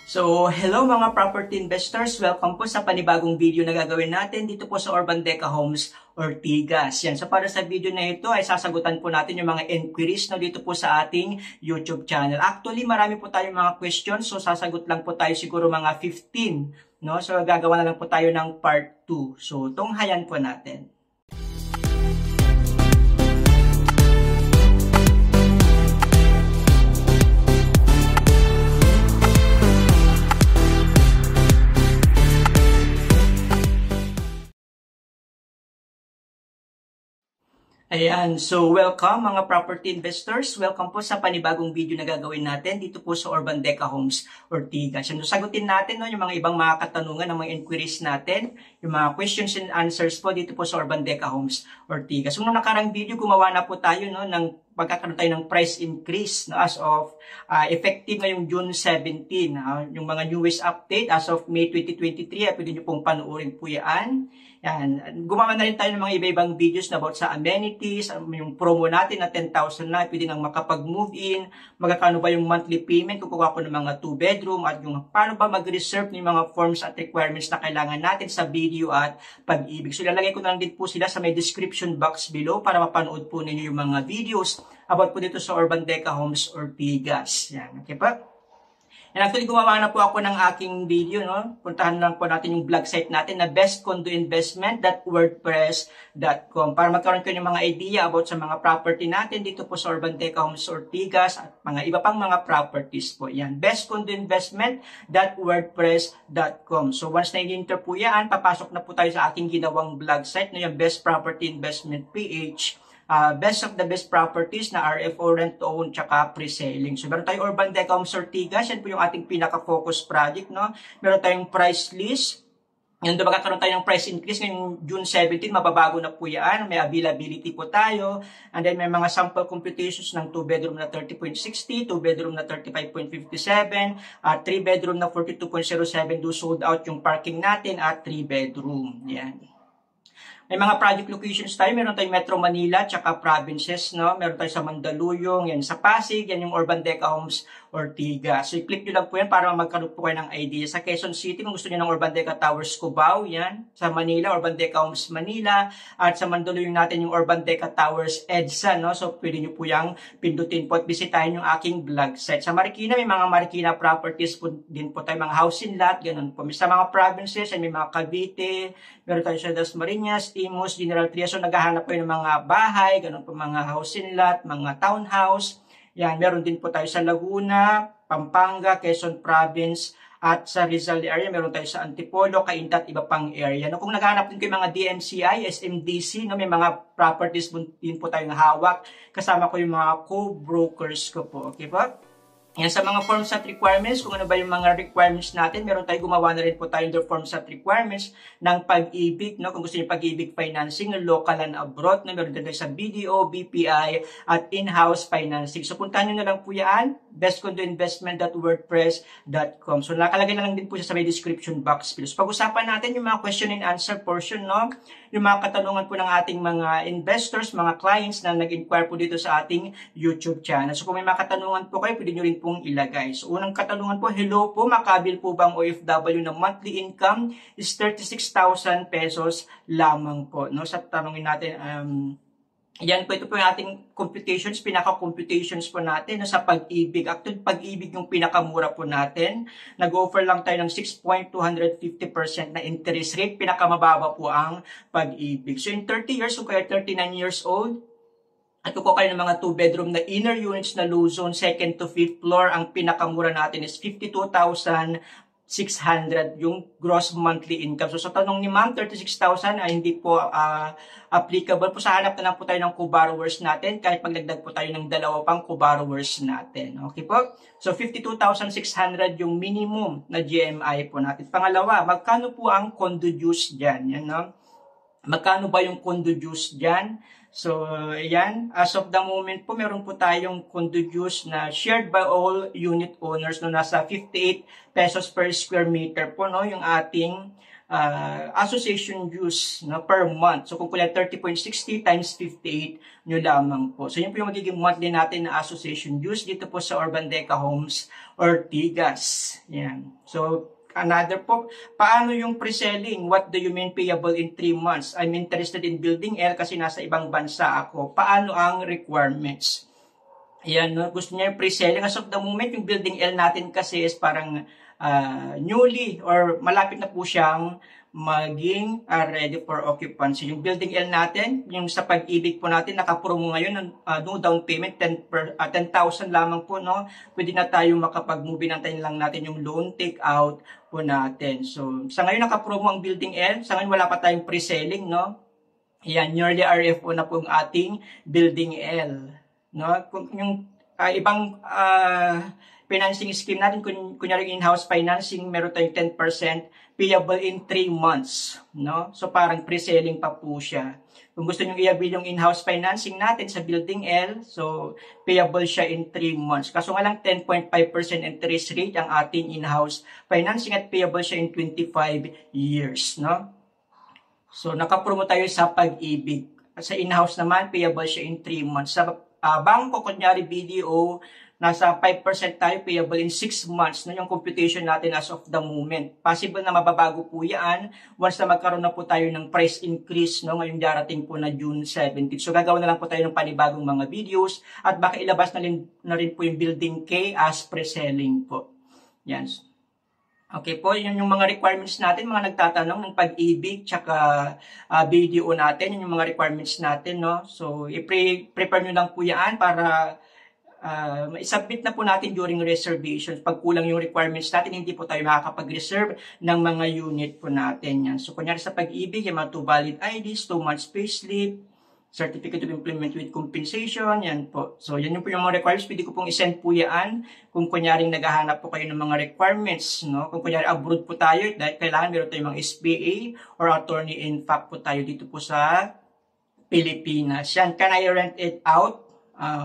So, hello mga property investors. Welcome po sa panibagong video na gagawin natin dito po sa Urban Deca Homes, Ortigas. Yan. So, para sa video na ito ay sasagutan po natin yung mga inquiries no, dito po sa ating YouTube channel. Actually, marami po tayong mga questions. So, sasagot lang po tayo siguro mga 15. No? So, gagawa na lang po tayo ng part 2. So, tunghayan po natin. Ayan, so welcome mga property investors. Welcome po sa panibagong video na gagawin natin dito po sa Urban Deca Homes, Ortigas. So, sagutin natin no, yung mga ibang mga katanungan ng mga inquiries natin, yung mga questions and answers po dito po sa Urban Deca Homes, Ortigas. So, nung nakarang video, gumawa na po tayo no, ng pagkakaroon tayo ng price increase no, as of effective ngayong June 17. Yung mga newest update as of May 2023, pwede nyo pong panuorin po yan. Yan. Gumawa na rin tayo ng mga iba-ibang videos na about sa amenities, yung promo natin na 10,000 na, pwede nang makapag-move in, magkano ba yung monthly payment kung kukuha ko ng mga 2-bedroom, at yung paano ba mag-reserve ng mga forms at requirements na kailangan natin sa video at pag-ibig. So, ilalagay ko na lang din po sila sa may description box below para mapanood po ninyo yung mga videos about po dito sa Urban Deca Homes, Ortigas. Yan. Okay pa? And actually, gumawa na po ako ng aking video, no? Puntahan lang po natin yung blog site natin na bestcondoinvestment.wordpress.com para magkaroon kayo ng mga idea about sa mga property natin dito po sa Urban Deca Homes, Ortigas at mga iba pang mga properties po. Yan, bestcondoinvestment.wordpress.com. So, once na i-enter po yan, papasok na po tayo sa aking ginawang blog site na yung Best Property Investment PH. Best of the best properties na RFO, rent-to-own, tsaka pre-selling. So, meron tayong Urban Deca Homes, Ortigas. Yan po yung ating pinaka-focus project, no? Meron tayong price list. Yan doon magkakaroon tayo ng price increase ngayong June 17, mababago na po yan. May availability po tayo. And then may mga sample computations ng 2-bedroom na 30.60, 2-bedroom na 35.57, at 3-bedroom na 42.07 do sold out yung parking natin at 3-bedroom. Yan. May mga project locations tayo. Meron tayong Metro Manila, tsaka provinces, no? Meron tayo sa Mandaluyong, yan sa Pasig, yan yung Urban Deca Homes, Ortigas. So, i-click nyo lang po yan para magkaroon po kayo ng idea. Sa Quezon City, kung gusto nyo ng Urban Deca Towers Cubao, yan. Sa Manila, Urban Deca Homes Manila. At sa Mandaluyong natin yung Urban Deca Towers EDSA, no? So, pwede nyo po yung pindutin po at bisitahin yung aking blog site. Sa Marikina, may mga Marikina properties po din po tayo, mga housing lot, ganun po. Sa mga provinces, may mga Cavite, meron tayo sa Dasmariñas, Imus, General Trias. So, naghahanap po yung mga bahay, ganun po mga housing lot, mga townhouse. Yan, meron din po tayo sa Laguna, Pampanga, Quezon Province, at sa Rizal area, meron tayo sa Antipolo, Cainta at iba pang area. No, kung naghahanap din kayo mga DMCI, SMDC, no, may mga properties din po tayong hawak. Kasama ko yung mga co-brokers ko po. Okay po? Yan, sa mga forms at requirements, kung ano ba yung mga requirements natin, meron tayo gumawa na rin po tayo ng forms at requirements ng pag-ibig, no? Kung gusto niyo pag-ibig financing, local and abroad, na meron din tayo sa BDO, BPI, at in-house financing. So, puntahan nyo na lang po yan, bestcondoinvestment.wordpress.com. So, nakalagay na lang din po siya sa may description box. So, pag-usapan natin yung mga question and answer portion, no? Yung mga katanungan po ng ating mga investors, mga clients na nag-inquire po dito sa ating YouTube channel. So, kung may mga katanungan po kayo, pwede nyo rin pong ilagay. So, unang katanungan po, hello po, makabil po bang OFW na monthly income is 36,000 pesos lamang po? No? Sa tanongin natin, yan po, ito po yung ating computations, pinaka-computations po natin no, sa pag-ibig. Actually, pag-ibig yung pinakamura po natin. Nag-offer lang tayo ng 6.250% na interest rate. Pinakamababa po ang pag-ibig. So, in 30 years, so kaya 39 years old, at kung kayo ng mga 2-bedroom na inner units na low zone, 2nd to 5th floor, ang pinakamura natin is 52,600 yung gross monthly income. So, sa tanong ni ma'am, 36,000 ay hindi po applicable po. Sa hanap na lang po tayo ng co-borrowers natin kahit magdagdag po tayo ng 2 pang co-borrowers natin. Okay po? So, 52,600 yung minimum na GMI po natin. Pangalawa, magkano po ang condo dues dyan? Yan, no? Magkano ba yung condo dues dyan? So, yan. As of the moment po, meron po tayong condo dues na shared by all unit owners no, nasa 58 pesos per square meter po, no, yung ating association dues no, per month. So kung kulang 30.60 times 58 nyo lamang po. So yun po yung magiging monthly natin na association dues dito po sa Urban Deca Homes Ortigas. Yan. So another po, paano yung pre-selling? What do you mean payable in 3 months? I'm interested in building L kasi nasa ibang bansa ako. Paano ang requirements? Ayan, no? Gusto niya yung pre-selling. As of the moment, yung building L natin kasi is parang newly or malapit na po siyang maging ready for occupancy. Yung building L natin, yung sa Pag-ibig po natin, nakapromo ngayon, no down payment, 10,000 lamang po, no? Pwede na tayo makapag-move, nantayin lang natin yung loan take out po natin. So, sa ngayon nakapromo ang building L, sa ngayon wala pa tayong pre-selling, no? Yan, nearly RFO na po yung ating building L, no? Kung yung ibang financing scheme natin, kunyari in-house financing, meron tayong 10% payable in 3 months, no? So parang pre-selling pa po siya. Kung gusto niyo i-avail yung in-house financing natin sa building L, so payable siya in 3 months. Kaso nga lang 10.5% interest rate ang ating in-house financing at payable siya in 25 years, no? So nakapromo tayo sa Pag-ibig. Sa in-house naman, payable siya in 3 months. Sa bangko, kunyari BDO, nasa 5% tayo payable in 6 months. No, yung computation natin as of the moment. Possible na mababago po yan once na magkaroon na po tayo ng price increase, no, ngayong darating po na June 17. So gagawin na lang po tayo ng panibagong mga videos at baka ilabas na rin po yung building K as pre-selling po. Yan. Okay po, yun yung mga requirements natin, mga nagtatanong ng Pag-ibig tsaka BDO natin, yun yung mga requirements natin, no. So i-prepare nyo lang po yan para isubmit na po natin during reservations. Pag kulang yung requirements natin, hindi po tayo makakapag-reserve ng mga unit po natin. Yan. So, kunyari sa Pag-ibig, yung mga 2 valid IDs, 2 months payslip, certificate of employment with compensation, yan po. So, yan yung po yung mga requirements. Pwede ko pong isend po yan kung kunyaring naghahanap po kayo ng mga requirements. No? Kung kunyari abroad po tayo, dahil kailangan meron tayong mga SPA or attorney in fact po tayo dito po sa Pilipinas. Yan, can I rent it out?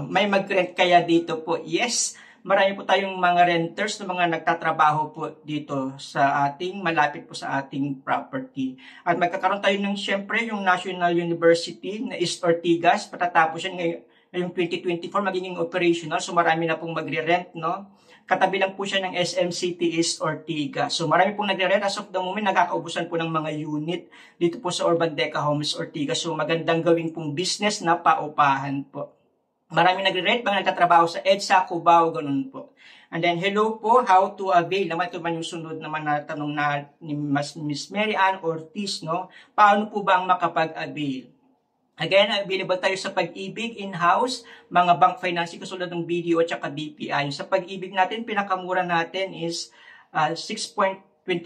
May mag-rent kaya dito po? Yes, marami po tayong mga renters na mga nagtatrabaho po dito sa ating, malapit po sa ating property. At magkakaroon tayo ng syempre yung National University na East Ortigas, patatapos yan ngayong 2024, magiging operational, so marami na pong magre-rent, no? Katabi lang po siya ng SM City East Ortigas. So marami pong nagre-rent. As of the moment, nagkakaubusan po ng mga unit dito po sa Urban Deca Homes Ortigas. So magandang gawing pong business na paupahan po. Maraming nagre-rent, mga nagtatrabaho sa EDSA, Cubao, ganun po. And then, hello po, how to avail. Naman ito man yung sunod naman na tanong na ni Miss Mary Ann Ortiz, no? Paano po ba ang makapag-avail? Again, available tayo sa Pag-ibig in-house, mga bank financing kasulad ng BDO at saka BPI. Sa Pag-ibig natin, pinakamura natin is 6.25%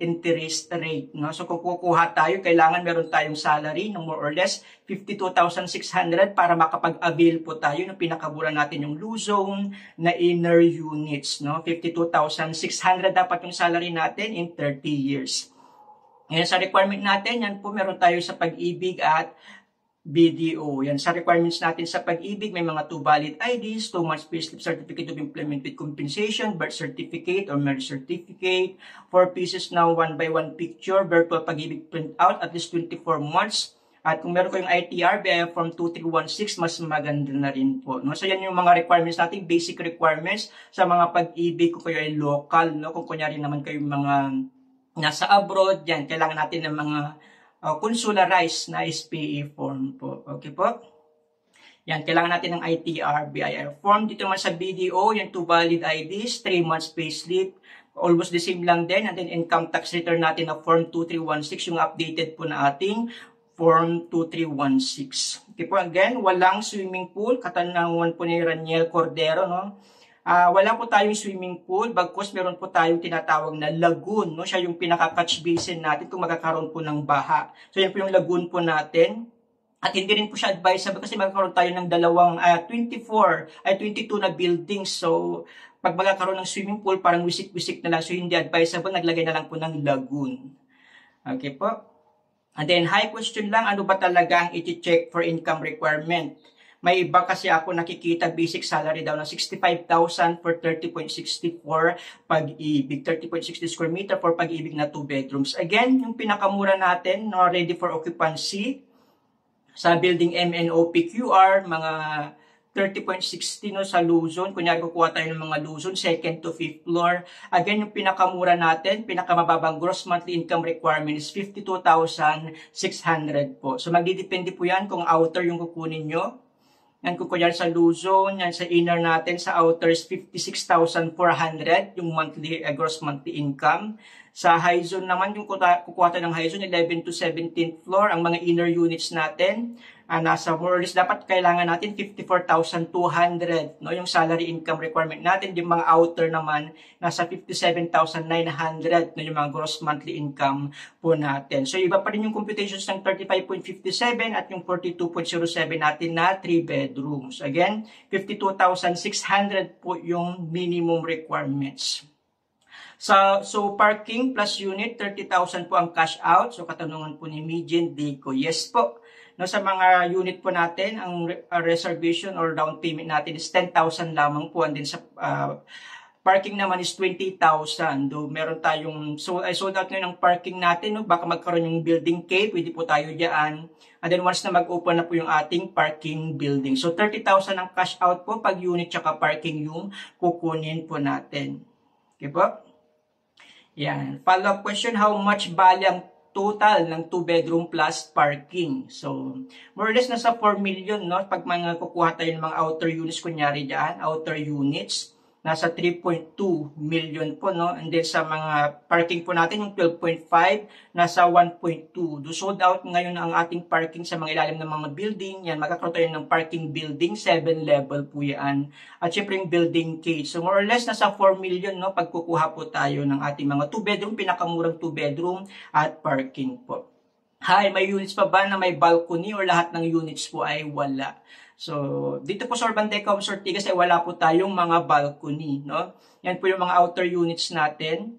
interest rate. No? So kung kukuha tayo, kailangan meron tayong salary ng more or less 52,600 para makapag-avail po tayo ng pinakamura natin yung Luzone na inner units. No? 52,600 dapat yung salary natin in 30 years. Ngayon sa requirement natin, yan po meron tayo sa Pag-ibig at BDO. Yan, sa requirements natin sa Pag-ibig, may mga 2 valid IDs, 2 months payslip, certificate of employment with compensation, birth certificate or marriage certificate, 4 pieces na 1x1 picture, virtual Pag-ibig printout, at least 24 months. At kung meron kayong ITR, BIA Form 2316, mas maganda na rin po. No? So yan yung mga requirements natin, basic requirements sa mga Pag-ibig kung kayo ay local. No? Kung kunyari naman kayong mga nasa abroad, yan, kailangan natin ng mga consularized na SPA form po. Okay po? Yan, kailangan natin ng ITR, BIR form. Dito naman sa BDO, yung 2 valid IDs, 3 months payslip, almost the same lang din. And then income tax return natin na Form 2316, yung updated po na ating Form 2316. Okay po, again, walang swimming pool, katanungan po ni Raniel Cordero, no? Wala po tayong swimming pool, bagkus meron po tayong tinatawag na lagoon, no? Siya yung pinaka-catch basin natin kung magkakaroon po ng baha. So yan po yung lagoon po natin. At hindi rin po siya advisable kasi magkakaroon tayo ng 22 na buildings. So pag magkakaroon ng swimming pool, parang wisik-wisik na lang. So hindi advisable, naglagay na lang po ng lagoon. Okay po. And then high question lang, ano ba talaga ang i-check for income requirement? May iba kasi ako nakikita basic salary daw na 65,000 for 30.64 Pag-ibig, 30.60 square meter for Pag-ibig na 2 bedrooms. Again, yung pinakamura natin, no, ready for occupancy sa building MNOPQR, mga 30.60 no, sa Luzon. Kunyari kukuha tayo ng mga Luzon, 2nd to 5th floor. Again, yung pinakamura natin, pinakamababang gross monthly income requirement is 52,600 po. So magdidepende po yan kung outer yung kukunin nyo. Yan kung kunyari sa Luzon, yan sa inner natin, sa outer is 56,400 yung monthly gross monthly income. Sa high zone naman, yung kukuha tayo ng high zone, 11 to 17th floor, ang mga inner units natin, nasa more or less, dapat kailangan natin 54,200, no, yung salary income requirement natin. Yung mga outer naman, nasa 57,900, no, yung mga gross monthly income po natin. So, iba pa rin yung computations ng 35.57 at yung 42.07 natin na 3 bedrooms. Again, 52,600 po yung minimum requirements. So parking plus unit, 30,000 po ang cash out. So, katanungan po ni Mijin Dico. Yes po. No, sa mga unit po natin, ang reservation or down payment natin is 10,000 lamang po. And then sa parking naman is 20,000. Do meron tayong sold out ngayon ng parking natin, no? Baka magkaroon yung building K, pwede po tayo diyan. And then once na mag-open na po yung ating parking building. So 30,000 ang cash out po pag unit tsaka parking yung kukunin po natin. Okay po? Yan. Follow-up question, how much value ang total ng 2-bedroom plus parking? So, more or less nasa 4 million, no? Pag mga kukuha tayo ng mga outer units, kunyari dyan, outer units, nasa 3.2 million po, no? And then sa mga parking po natin, yung 12.5, nasa 1.2. Sold out ngayon ang ating parking sa mga ilalim ng mga building. Yan, magkakaroon tayo ng parking building, 7 level po yan. At syempre yung building K. So more or less, nasa 4 million, no? Pag kukuha po tayo ng ating mga 2-bedroom, pinakamurang 2-bedroom at parking po. Hi, may units pa ba na may balcony or lahat ng units po ay wala? So, dito po sa Urbanteca Homes Ortigas ay wala po tayong mga balcony, no? Yan po yung mga outer units natin.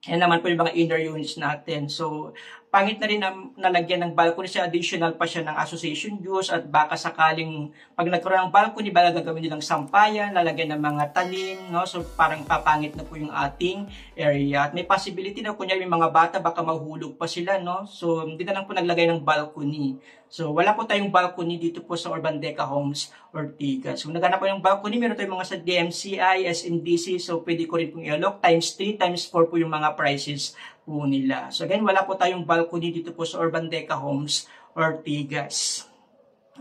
Yan naman po yung mga inner units natin. So, pangit na rin na nalagyan ng balcony siya, additional pa siya ng association use at baka sakaling pag nagkaroon ng balcony, baka gagawin nilang sampayan, lalagyan ng mga tanim, no? So, parang papangit na po yung ating area. At may possibility na kunyari yung mga bata, baka mahulog pa sila, no? So, hindi na lang po naglagay ng balcony. So, wala po tayong balcony dito po sa Urbanteca Homes Ortigas. So, kung naghanap po yung balcony, meron tayong mga sa DMCI, SNDC, so pwede ko rin pong i-alok. Times 3, times 4 po yung mga prices po nila. So, again, wala po tayong balcony dito po sa Urbanteca Homes Ortigas.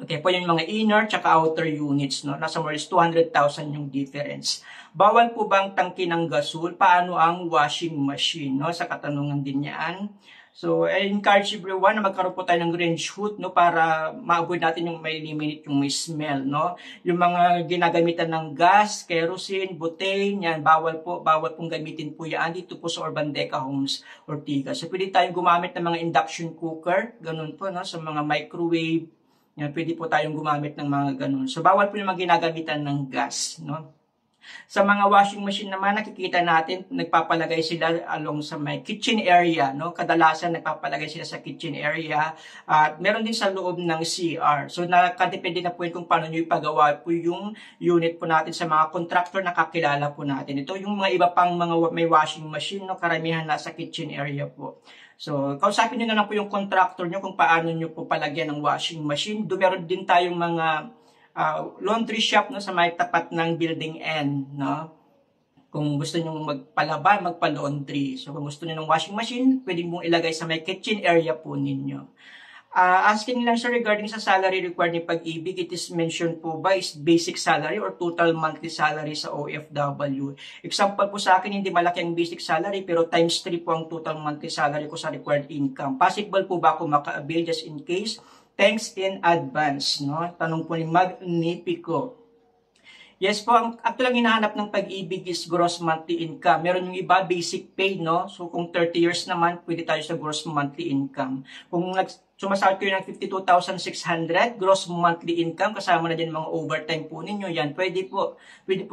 Okay po yung mga inner tsaka outer units, no? Nasa more is 200,000 yung difference. Bawal po bang tangki ng gasol? Paano ang washing machine, no? Sa katanungan din yan. So, I encourage everyone na magkaroon po tayo ng range hood, no, para ma-avoid natin yung may eliminate yung may smell, no. Yung mga ginagamitan ng gas, kerosene, butane, yan, bawal pong gamitin po yan dito po sa Urbanteca Homes Ortigas. So, pwede tayong gumamit ng mga induction cooker, ganun po, no, sa mga microwave, yan, pwede po tayong gumamit ng mga ganun. So, bawal po yung mga ginagamitan ng gas, no. Sa mga washing machine naman, nakikita natin, nagpapalagay sila along sa may kitchen area, no? Kadalasan nagpapalagay sila sa kitchen area at meron din sa loob ng CR. So, nakadepende na po yun kung paano nyo ipagawa po yung unit po natin sa mga contractor na kakilala po natin. Ito yung mga iba pang mga may washing machine, no? Karamihan nasa kitchen area po. So, kausapin nyo na lang po yung contractor nyo kung paano nyo po palagyan ng washing machine. Doon meron din tayong mga laundry shop, no, sa may tapat ng building N, no? Kung gusto niyo magpalaba, magpa-laundry. So kung gusto niyo ng washing machine, pwede mong ilagay sa may kitchen area po ninyo. Asking lang sir regarding sa salary required ni Pag-ibig, it is mentioned po ba is basic salary or total monthly salary sa OFW? Example po sa akin, hindi malaki ang basic salary pero times 3 po ang total monthly salary ko sa required income. Possible po ba ako maka-avail just in case? Thanks in advance, no? Tanong po ni Magnifico. Yes po, ang actually hinahanap ng Pag-ibig is gross monthly income. Meron yung iba basic pay, no? So kung 30 years naman, pwede tayo sa gross monthly income. Kung sumasahod kayo ng 52,600 gross monthly income, kasama na din mga overtime po ninyo, yan, pwede po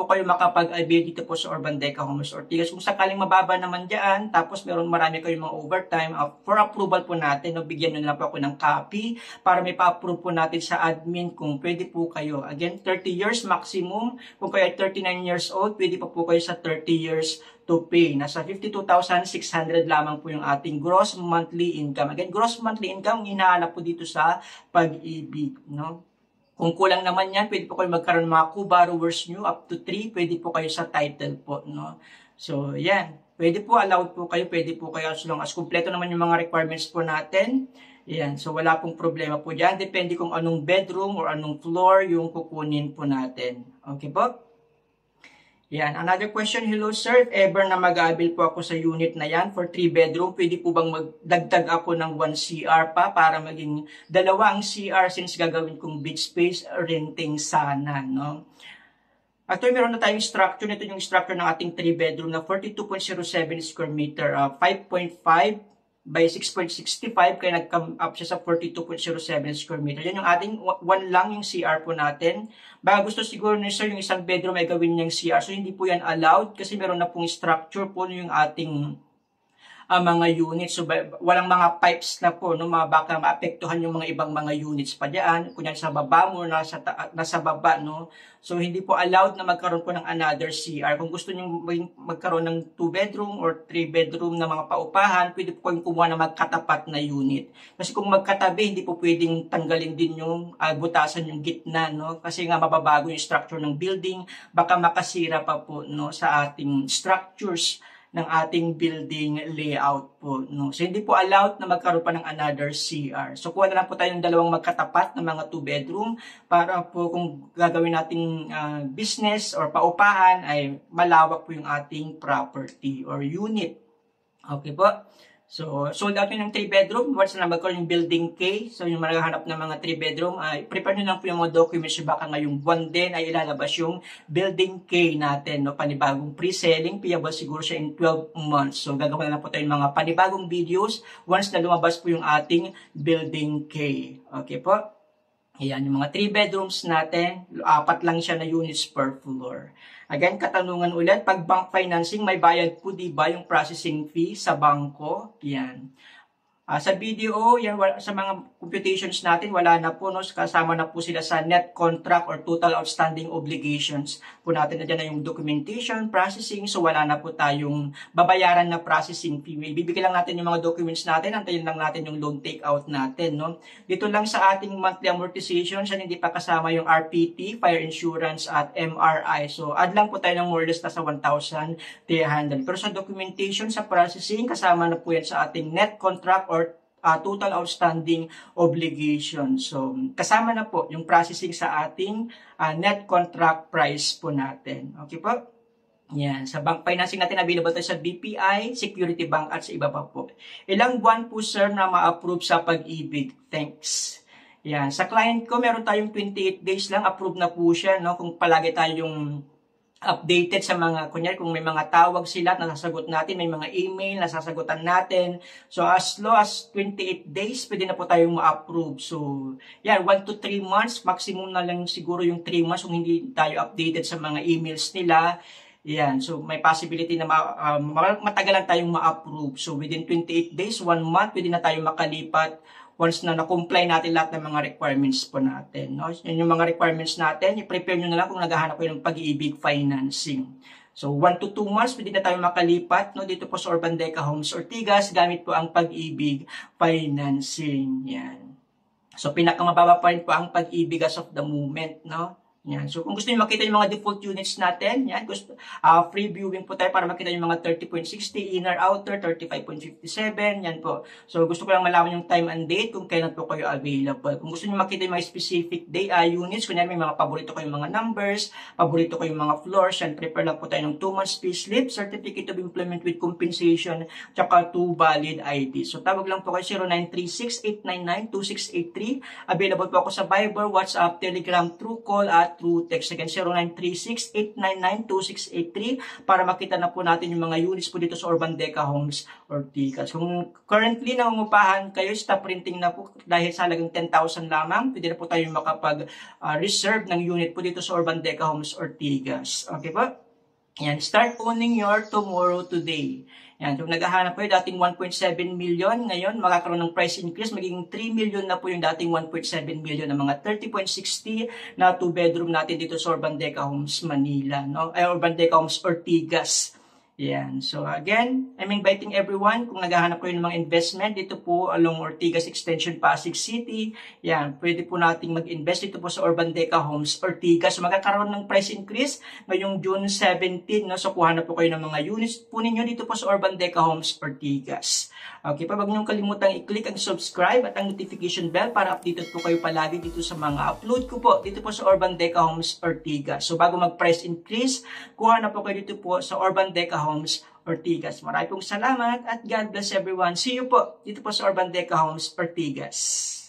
kayo makapag-avail dito po sa Urbandeca Homes Ortigas. Kung sakaling mababa naman dyan, tapos marami kayong mga overtime, for approval po natin, no, bigyan nyo na lang po ako ng copy para may pa-approve po natin sa admin kung pwede po kayo. Again, 30 years maximum. Kung kayo ay 39 years old, pwede pa po kayo sa 30 years to pay. Nasa 52,600 lamang po yung ating gross monthly income. Again, gross monthly income, hinahanap po dito sa Pag-ibig, no? Kung kulang naman yan, pwede po kayo magkaroon ng mga co-borrowers nyo, up to 3, pwede po kayo sa title po, no? So, yan. Pwede po, allowed po kayo, pwede po kayo as long as kumpleto naman yung mga requirements po natin. Yan. So, wala pong problema po dyan. Depende kung anong bedroom or anong floor yung kukunin po natin. Okay po? Yan. Another question, hello sir, if ever na mag-avail po ako sa unit na yan for 3 bedroom, pwede po bang magdagdag ako ng 1 CR pa para maging 2 ang CR since gagawin kong beach space renting sana, no? Actually, meron na tayong structure. Ito yung structure ng ating 3 bedroom na 42.07 square meter, 5.5 by 6.65, kaya nag-come up siya sa 42.07 square meter. Yan yung ating 1 lang yung CR po natin. Baka gusto siguro ni sir yung isang bedroom ay gawin niyang CR. So hindi po yan allowed kasi meron na pong structure po yung ating mga units. So walang mga pipes na po, no, baka maapektuhan yung mga ibang mga units pa diyan. Kunyari sa baba mo, nasa baba, no. So hindi po allowed na magkaroon po ng another CR. Kung gusto niyo magkaroon ng 2 bedroom or 3 bedroom na mga paupahan, pwede po kayong kumuha ng magkatapat na unit. Kasi kung magkatabi, hindi po pwedeng tanggalin din yung butasan yung gitna, no. Kasi nga mababago yung structure ng building, baka makasira pa po, no, sa ating structures ng ating building layout po, no. So hindi po allowed na magkaroon pa ng another CR. So kuha na lang po tayo ng 2 magkatapat na mga 2 bedroom para po kung gagawin nating business or paupahan ay malawak po yung ating property or unit. Okay po. So, sold out nyo ng 3 bedroom. Once na magkaroon yung building K, so yung maghahanap ng mga 3 bedroom, ay prepare nyo lang po yung mga documents, baka ngayong buwan din ay ilalabas yung building K natin, no? Panibagong pre-selling, payable siguro siya in 12 months. So, gagawin na lang po tayo ng mga panibagong videos once na lumabas po yung ating building K. Okay po? Ayan, yung mga 3 bedrooms natin, 4 lang siya na units per floor. Again, katanungan ulit, pag bank financing, may bayad po diba yung processing fee sa bangko? Yan. Sa BDO, yan, sa mga computations natin, wala na po, no? Kasama na po sila sa net contract or total outstanding obligations po natin. Nandiyan na yung documentation, processing, so wala na po tayong babayaran na processing fee. Bibigyan lang natin yung mga documents natin, antayin lang natin yung loan takeout natin, no? Dito lang sa ating monthly amortization, siya hindi pa kasama yung RPT, fire insurance, at MRI. So, add lang po tayo ng more or less na sa 1,300. Pero sa documentation, sa processing, kasama na po yan sa ating net contract or total outstanding obligation. So, kasama na po yung processing sa ating net contract price po natin. Okay po? Yan. Sa bank financing natin, available tayo sa BPI, Security Bank, at sa iba pa po. Ilang buwan po, sir, na ma-approve sa Pag-ibig? Thanks. Yan. Sa client ko, meron tayong 28 days lang. Approve na po siya, no? Kung palagi tayong updated sa mga, kunyari kung may mga tawag sila at nasasagot natin, may mga email nasasagutan natin. So as low as 28 days, pwede na po tayong ma-approve. So yan, 1 to 3 months, maximum na lang siguro yung 3 months kung hindi tayo updated sa mga emails nila. Yan, so may possibility na matagalan tayong ma-approve. So within 28 days, 1 month, pwede na tayong makalipat once na na-comply natin lahat ng mga requirements po natin. No? Yan yung mga requirements natin, i-prepare nyo na lang kung naghahanap kayo ng Pag-ibig financing. So 1 to 2 months, pwede na tayo makalipat, no? Dito po sa Urbandeca Homes Ortigas, gamit po ang Pag-ibig financing. Yan. So pinakamababa pa rin po ang Pag-ibig as of the moment, no? Yan. So, kung gusto niyo makita yung mga default units natin, yan, free viewing po tayo para makita yung mga 30.60, inner, outer, 35.57, yan po. So, gusto ko lang malaman yung time and date kung kailan po kayo available. Kung gusto niyo makita yung mga specific day units, kunyari may mga paborito kayong mga numbers, paborito kayong mga floors, yan, prepare lang po tayo ng 2 months payslip, certificate of employment with compensation, tsaka 2 valid ID. So, tawag lang po kayo 0936-899-2683. Available po ako sa Viber, WhatsApp, Telegram, Truecall, at through text. Again, 0936-899-2683 para makita na po natin yung mga units po dito sa Urban Deca Homes Ortigas. Kung currently nangungupahan kayo, stop printing na po dahil sa halagang 10,000 lamang, pwede na po tayo makapag-reserve ng unit po dito sa Urban Deca Homes Ortigas. Okay po? Yan, start owning your tomorrow today. Yan, kung naghahanap po yung dating 1.7 million, ngayon makakaroon ng price increase, magiging 3 million na po yung dating 1.7 million ng mga 30.60 na 2-bedroom natin dito sa Urban Deca Homes Manila, no? Urban Deca Homes Ortigas. Yan. So again, I'm inviting everyone kung naghahanap kayo ng mga investment dito po along Ortigas Extension, Pasig City. Yan, pwede po nating mag-invest dito po sa Urban Deca Homes Ortigas. So magkakaroon ng price increase ngayong June 17, no? So kuha na po kayo ng mga units po ninyo dito po sa Urban Deca Homes Ortigas. Okay, pa wag niyong kalimutang i-click ang subscribe at ang notification bell para updated po kayo palagi dito sa mga upload ko po dito po sa Urban Deca Homes Ortigas. So bago mag-price increase, kuha na po kayo dito po sa Urban Deca Homes Ortigas. Maraming pong salamat at God bless everyone. See you po dito po sa Urban Deca Homes Ortigas.